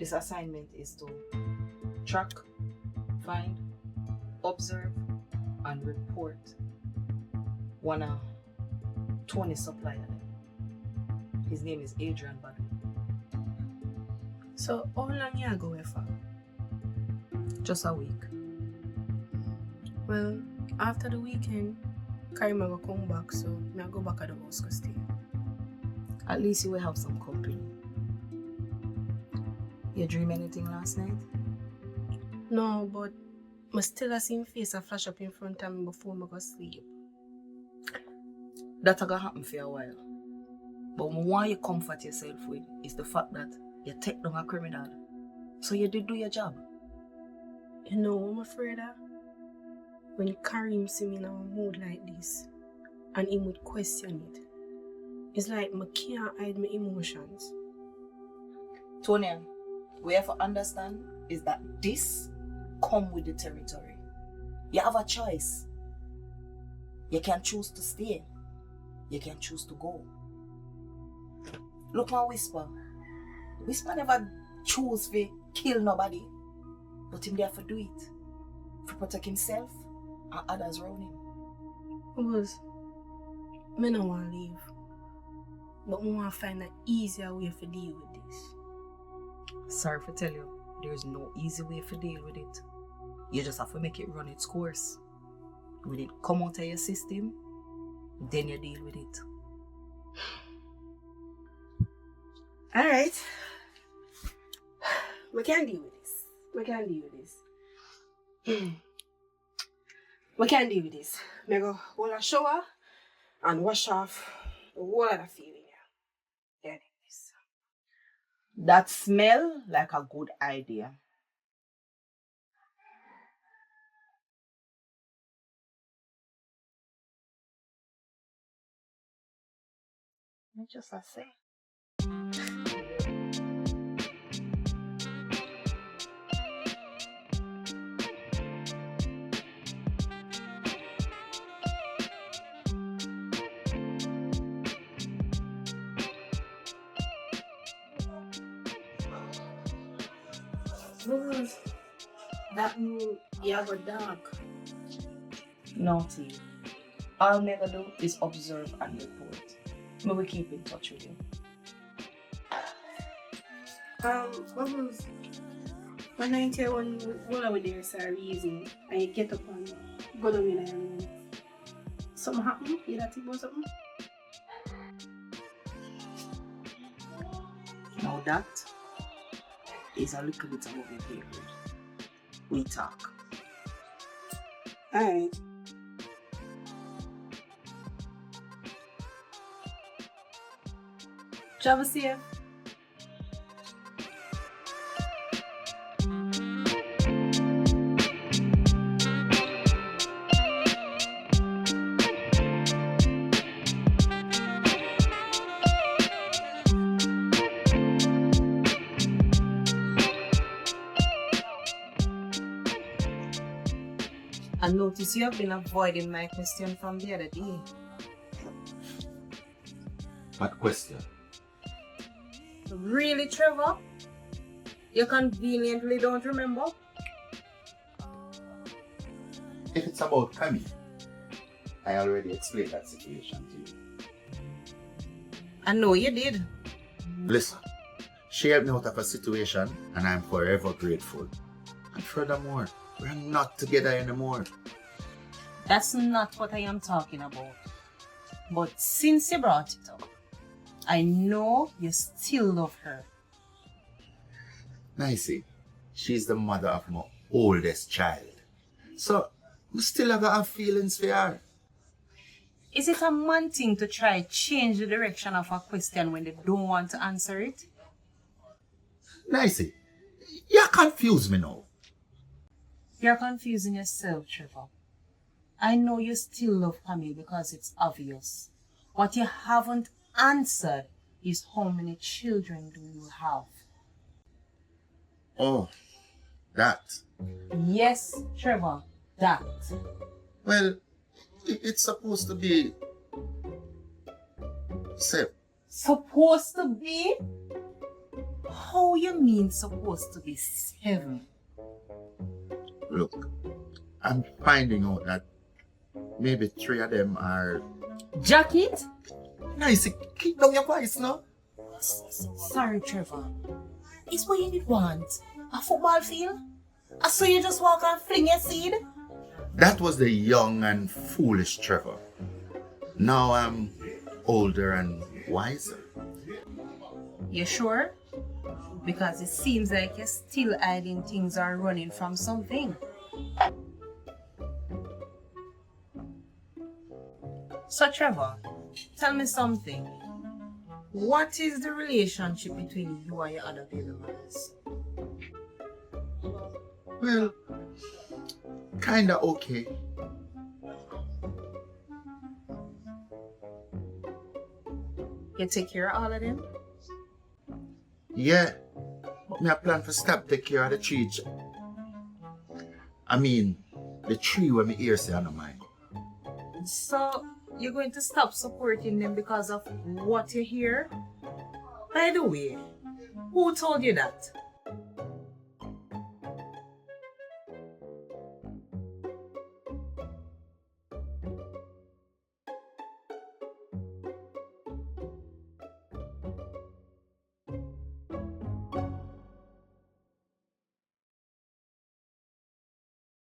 This assignment is to track, find, observe, and report one of Tony's supplier. His name is Adrian Badu. So how long you go away for? Just a week. Well, after the weekend, Karima will come back, so I go back at the house to stay. At least you will have some company. You dream anything last night? No, but I still see him face a flash up in front of me before I go sleep. That's gonna happen for a while. But what I want you to comfort yourself with is the fact that you take down a criminal. So you did do your job. You know what I'm afraid of? When Karim see me in a mood like this, and he would question it. It's like I can't hide my emotions. Tony, what you have to understand is that this comes with the territory. You have a choice. You can choose to stay. You can choose to go. Look at Whisper. Whisper never choose to kill nobody. But him there for do it. To protect himself and others around him. Because I don't want to leave. But I want to find an easier way to deal with this. Sorry to tell you, there is no easy way to deal with it. You just have to make it run its course. When it come out of your system, then you deal with it. Alright. We can deal with this. We can deal with this. We can deal with this. I go hold a shower and wash off the whole of the feeling. Yeah, this. That smell like a good idea. I just say. Because that means you have a dog. Naughty. All I'm gonna do is observe and report. We will keep in touch with you. Bubbles, when I tell when while I was there for a reason, I get up and go down in the room. Something happened? You that think about something? Now that is a little bit above your pay grade. We talk. Alright. Travel safe. I notice you have been avoiding my question from the other day. What question? Really, Trevor? You conveniently don't remember? If it's about Camille, I already explained that situation to you. I know you did. Listen, she helped me out of a situation and I'm forever grateful. And furthermore, we're not together anymore. That's not what I am talking about. But since you brought it up, I know you still love her. Nicey, she's the mother of my oldest child. So, we still have feelings for her. Is it a man thing to try change the direction of a question when they don't want to answer it? Nicey, you confuse me now. You're confusing yourself, Trevor. I know you still love Camille because it's obvious. What you haven't answered is how many children do you have? Oh, that. Yes, Trevor, that. Well, it's supposed to be... Supposed to be? How you mean supposed to be 7? Look, I'm finding out that maybe 3 of them are... Jacket? Nice, keep down your voice now. Sorry, Trevor. It's what you did want. A football field? So you just walk and fling your seed? That was the young and foolish Trevor. Now I'm older and wiser. You sure? Because it seems like you're still hiding things or running from something. So Trevor, tell me something. What is the relationship between you and your other baby mothers? Well, kinda okay. You take care of all of them? Yeah, but me I plan to stop take care of the 3 I mean, the 3 when me hear say I don't mind. So you're going to stop supporting them because of what you hear? By the way, who told you that?